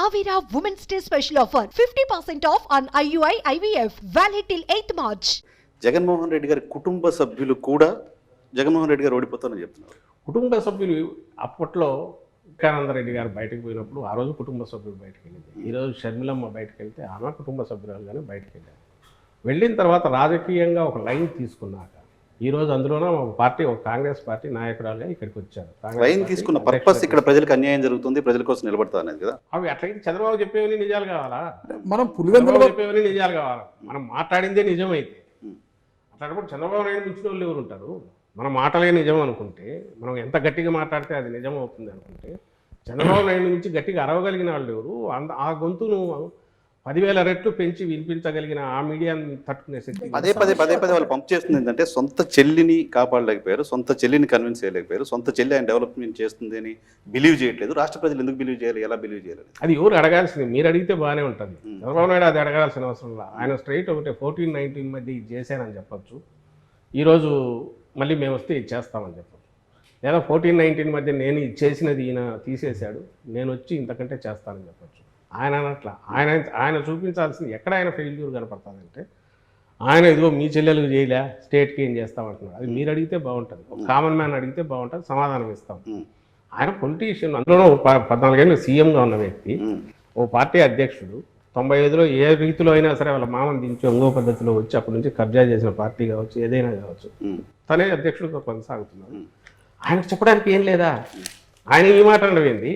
Avira Women's Day special offer 50% off on IUI IVF valid till 8th March. Jaganmohan Reddy గారి కుటుంబ సభ్యులు కూడా జగన్మోహన్ రెడ్డి గారు ఓడిపోతారని చెప్తున్నారు. కుటుంబ సభ్యులు అప్పట్లో వికానందరెడ్డి గారు బయటకు పోయినప్పుడు ఆ రోజు కుటుంబ సభ్యులు బయటకు వెళ్ళింది. ఈరోజు షర్మిలమ్మ బయటకు వెళ్తే ఆమె కుటుంబ సభ్యురాలుగానే బయటకు వెళ్ళారు. వెళ్ళిన తర్వాత రాజకీయంగా ఒక లైన్ తీసుకున్నాక ఈరోజు అందులోనే ఒక పార్టీ, ఒక కాంగ్రెస్ పార్టీ నాయకురాలుగా ఇక్కడికి వచ్చారు. లైన్ తీసుకున్న పర్పస్ ఇక్కడ ప్రజలకు అన్యాయం జరుగుతుంది, ప్రజల కోసం నిలబడతా అనేది కదా. అవి అట్లయితే చంద్రబాబు చెప్పేవని నిజాలు కావాలా? మనం చంద్రబాబు చెప్పేవని నిజాలు కావాలా? మనం మాట్లాడిందే నిజమైతే అట్లాంటప్పుడు చంద్రబాబు నాయుడు మించిన వాళ్ళు ఎవరు ఉంటారు? మన మాటలే నిజం అనుకుంటే, మనం ఎంత గట్టిగా మాట్లాడితే అది నిజం అవుతుంది అనుకుంటే, చంద్రబాబు నాయుడు నుంచి గట్టిగా అరవగలిగిన వాళ్ళు ఎవరు? ఆ గొంతును 10,000 రెట్లు పెంచి వినిపించగలిగిన ఆ మీడియాని తట్టుకునే శక్తి పదే వాళ్ళు పంప్ చేస్తుంది ఏంటంటే సొంత చెల్లిని కాపాడలేకపోయారు, సొంత చెల్లిని కన్విన్స్ చేయలేకపోయారు, సొంత చెల్లి ఆయన డెవలప్మెంట్ చేస్తుంది అని బిలీవ్ చేయట్లేదు. రాష్ట్ర ప్రజలు ఎందుకు బిలీవ్ చేయాలి, ఎలా బిలీవ్ చేయాలి? అది ఎవరు అడగాల్సింది? మీరు అడిగితే బాగానే ఉంటుంది. చంద్రబాబు నాయుడు అది అడగాల్సిన అవసరం లేదు. ఆయన స్ట్రైట్ ఒకటే 14-19 మధ్య ఇది చేశానని చెప్పచ్చు. ఈరోజు మళ్ళీ మేము వస్తే ఇది చేస్తామని చెప్పచ్చు. లేదా 14-19 మధ్య నేను ఇది చేసినది ఈయన తీసేశాడు, నేను వచ్చి ఇంతకంటే చేస్తానని చెప్పచ్చు. ఆయన అనట్లా. ఆయన చూపించాల్సింది ఎక్కడ ఆయన ఫెయిల్యూర్ కనపడుతుందంటే, ఆయన ఇదిగో మీ చెల్లెలకు చేయలే, స్టేట్కి ఏం చేస్తామంటున్నారు. అది మీరు అడిగితే బాగుంటుంది, ఒక కామన్ మ్యాన్ అడిగితే బాగుంటుంది, సమాధానం ఇస్తాం. ఆయన పొలిటీషియన్, అందులోనూ 14 ఏళ్ళు సీఎంగా ఉన్న వ్యక్తి, ఓ పార్టీ అధ్యక్షుడు. 95లో ఏ రీతిలో అయినా సరే వాళ్ళ మామని దించి ఇంకో పద్ధతిలో వచ్చి అప్పటి నుంచి కబ్జా చేసిన పార్టీ కావచ్చు, ఏదైనా కావచ్చు, తనే అధ్యక్షుడిగా కొనసాగుతున్నారు. ఆయనకు చెప్పడానికి ఏం లేదా? ఆయన ఈ మాట అనవేంది?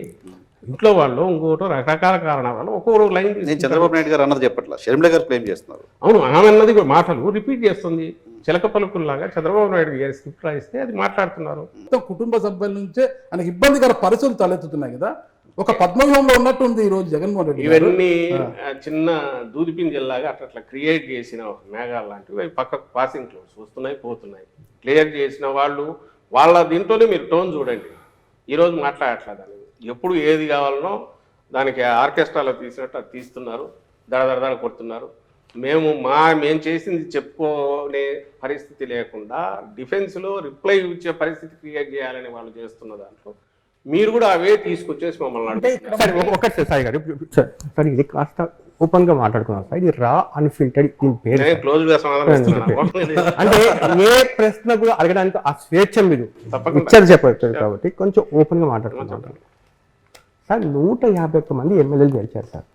ఇంట్లో వాళ్ళు ఇంకోటో రకరకాల కారణాల వల్ల ఒక్కొక్క లైన్. నేను చంద్రబాబు నాయుడు గారు అన్నది చెప్పట్లా, షర్మిల గారు క్లెయిమ్ చేస్తున్నారు. అవును, ఆమె అన్నది మాటలు రిపీట్ చేస్తుంది. చిలక పలుకుల్లాగా చంద్రబాబు నాయుడు గారి స్క్రిప్ట్ రాయిస్తే అది మాట్లాడుతున్నారు. కుటుంబ సభ్యుల నుంచే ఆయనకి ఇబ్బందికర పరిస్థితులు తలెత్తుతున్నాయి కదా. ఒక పద్మవ్యూహంలో ఉన్నట్టుంది ఈ రోజు జగన్మోహన్ రెడ్డి. ఇవన్నీ చిన్న దూదిపింజల్లాగా అట్లా క్రియేట్ చేసిన మేఘాలు లాంటివి పక్కకు పాసింగ్ క్లౌడ్స్ వస్తున్నాయి పోతున్నాయి. క్లియర్ చేసిన వాళ్ళు వాళ్ళ దీంట్లోనే మీరు టోన్ చూడండి. ఈరోజు మాట్లాడట్లేదు అనేది. ఎప్పుడు ఏది కావాలనో దానికి ఆర్కెస్ట్రాలో తీసినట్టు అది తీస్తున్నారు, దడదడదడ కొడుతున్నారు. మేము చేసింది చెప్పుకునే పరిస్థితి లేకుండా డిఫెన్స్లో రిప్లై ఇచ్చే పరిస్థితి క్రియేట్ చేయాలని వాళ్ళు చేస్తున్న దాంట్లో మీరు కూడా అవే తీసుకొచ్చేసి మమ్మల్ని ఒకటి సాయి గారు సార్, ఇది కాస్త ఓపెన్ గా మాట్లాడుకున్నాం సార్. ఇది రా అన్ఫిల్టర్డ్ క్లోజ్ గా సమాధానం అంటే ఏ ప్రశ్న కూడా అడగడానికి ఆ స్వేచ్ఛ మీరు ఇచ్చారు చెప్పారు కాబట్టి కొంచెం ఓపెన్ గా మాట్లాడుకుంటాం సార్. 151 మంది ఎమ్మెల్యేలు గెలిచారు సార్.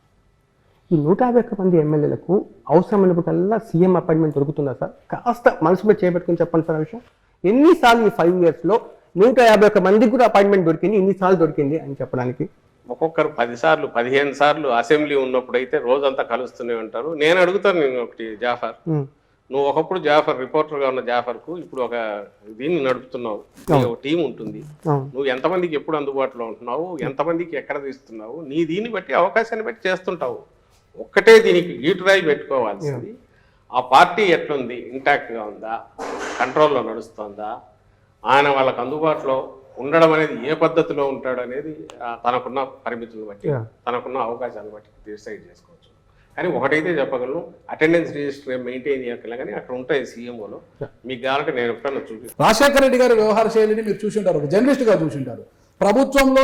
ఈ 151 మంది ఎమ్మెల్యేలకు అవసరమైనప్పుడల్లా సీఎం అపాయింట్మెంట్ దొరుకుతుందా సార్? కాస్త మనసు మీద చేపెట్టుకుని చెప్పండి సార్ ఆ విషయం. ఎన్నిసార్లు ఈ 5 years లో 151 మందికి కూడా అపాయింట్మెంట్ దొరికింది, ఇన్నిసార్లు దొరికింది అని చెప్పడానికి? ఒక్కొక్కరు 10 సార్లు 15 సార్లు అసెంబ్లీ ఉన్నప్పుడు అయితే రోజంతా కలుస్తూనే ఉంటారు. నేను అడుగుతాను, నేను ఒకటి, జాఫర్, నువ్వు ఒకప్పుడు జాఫర్ రిపోర్టర్గా ఉన్న జాఫర్కు ఇప్పుడు ఒక దీన్ని నడుపుతున్నావు, ఒక టీం ఉంటుంది. నువ్వు ఎంతమందికి ఎప్పుడు అందుబాటులో ఉంటున్నావు, ఎంతమందికి ఎక్కడ తీస్తున్నావు, నీ దీన్ని బట్టి అవకాశాన్ని బట్టి చేస్తుంటావు. ఒక్కటే దీనికి గీటురాయి పెట్టుకోవాల్సింది, ఆ పార్టీ ఎట్లుంది, ఇంటాక్ట్గా ఉందా, కంట్రోల్లో నడుస్తుందా, ఆయన వాళ్ళకు అందుబాటులో ఉండడం అనేది ఏ పద్ధతిలో ఉంటాడు అనేది తనకున్న పరిమితులను బట్టి, తనకున్న అవకాశాలను బట్టి డిసైడ్ చేసుకోవచ్చు. కానీ ఒకటైతే చెప్పగలను, అటెండెన్స్ రిజిస్టర్ మెయింటైన్ చేయగలను, కానీ అక్కడ ఉంటాయి సీఎంఓలో. మీకు కావాలంటే నేను ఎప్పుడన్నా చూపిస్తాను. రాజశేఖర రెడ్డి గారి వ్యవహార శైలిని మీరు చూసింటారు, ఒక జర్నలిస్ట్గా చూసింటారు. ప్రభుత్వంలో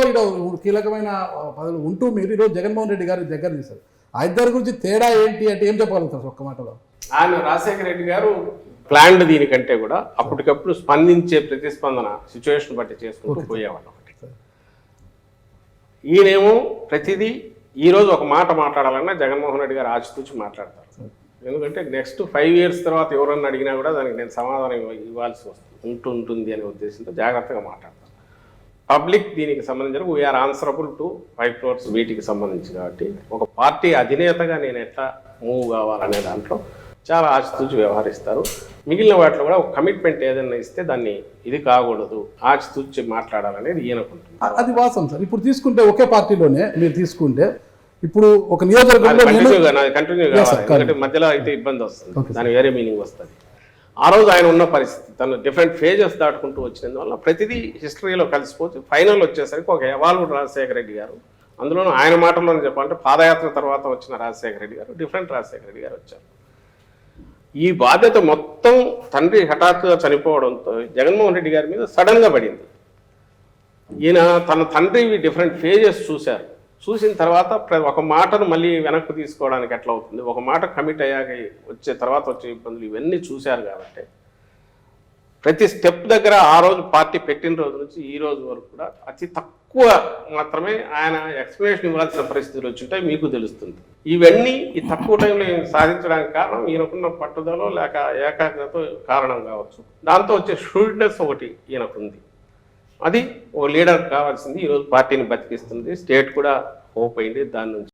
కీలకమైన పదవులు ఉంటూ మీరు ఈరోజు జగన్మోహన్ రెడ్డి గారి దగ్గర తీశారు. ఆ ఇద్దరి గురించి తేడా ఏంటి అంటే ఏం చెప్పగలుగుతారు ఒక్క మాటలో? ఆయన రాజశేఖర రెడ్డి గారు ప్లాన్డ్ దీనికంటే కూడా అప్పటికప్పుడు స్పందించే ప్రతిస్పందన సిచ్యువేషన్ బట్టి చేసుకుంటూ పోయేవాళ్ళు. ఒకటి, ఈయనేమో ప్రతిదీ ఈరోజు ఒక మాట మాట్లాడాలన్నా జగన్మోహన్ రెడ్డి గారు ఆచితూచి మాట్లాడతారు. ఎందుకంటే నెక్స్ట్ 5 years తర్వాత ఎవరన్నా అడిగినా కూడా దానికి నేను సమాధానం ఇవ్వాల్సి ఉంటుంది అనే ఉద్దేశంతో జాగ్రత్తగా మాట్లాడతాను. పబ్లిక్ దీనికి సంబంధించిన వీఆర్ ఆన్సరబుల్ టు 5 crores వీటికి సంబంధించి. కాబట్టి ఒక పార్టీ అధినేతగా నేను ఎట్లా మూవ్ కావాలనే దాంట్లో చాలా ఆచితూచి వ్యవహరిస్తారు. మిగిలిన వాటిలో కూడా ఒక కమిట్మెంట్ ఏదైనా ఇస్తే దాన్ని ఇది కాకూడదు, ఆచితూచి మాట్లాడాలనేది ఈయనకుంటుంది. అది వాస్తవం సార్. ఇప్పుడు తీసుకుంటే ఒకే పార్టీలోనే మీరు తీసుకుంటే ఇప్పుడు ఒక నియోజకవర్గంలో కంటిన్యూ కావాలి, ఎందుకంటే మధ్యలో అయితే ఇబ్బంది వస్తుంది, దాని వేరే మీనింగ్ వస్తుంది. ఆ రోజు ఆయన ఉన్న పరిస్థితి, తను డిఫరెంట్ ఫేజెస్ దాటుకుంటూ వచ్చినందువల్ల ప్రతిదీ హిస్టరీలో కలిసిపోతే ఫైనల్ వచ్చేసరికి ఒక ఎవాల్వ్డ్ రాజశేఖర రెడ్డి గారు, అందులోనూ ఆయన మాటల్లోనే చెప్పాలంటే పాదయాత్ర తర్వాత వచ్చిన రాజశేఖర రెడ్డి గారు, డిఫరెంట్ రాజశేఖర రెడ్డి గారు వచ్చారు. ఈ బాధ్యత మొత్తం తండ్రి హఠాత్తుగా చనిపోవడంతో జగన్మోహన్ రెడ్డి గారి మీద సడన్గా పడింది. ఈయన తన తండ్రి డిఫరెంట్ ఫేజెస్ చూసిన తర్వాత ఒక మాటను మళ్ళీ వెనక్కి తీసుకోవడానికి ఎట్లా అవుతుంది, ఒక మాట కమిట్ అయ్యాక వచ్చే తర్వాత వచ్చే ఇబ్బందులు ఇవన్నీ చూశారు కాబట్టి ప్రతి స్టెప్ దగ్గర ఆ రోజు పార్టీ పెట్టిన రోజు నుంచి ఈ రోజు వరకు కూడా అతి తక్కువ మాత్రమే ఆయన ఎక్స్ప్లెనేషన్ ఇవ్వాల్సిన పరిస్థితులు వచ్చుంటాయి, మీకు తెలుస్తుంది. ఇవన్నీ ఈ తక్కువ టైంలో ఈయన సాధించడానికి కారణం ఈయనకున్న పట్టుదల లేక ఏకాగ్రత కారణం కావచ్చు. దాంతో వచ్చే షూడ్నెస్ ఒకటి ఈయనకుంది. అది ఓ లీడర్ కావాల్సింది. ఈరోజు పార్టీని బతికిస్తుంది. స్టేట్ కూడా హోప్ అయింది దాని నుంచి.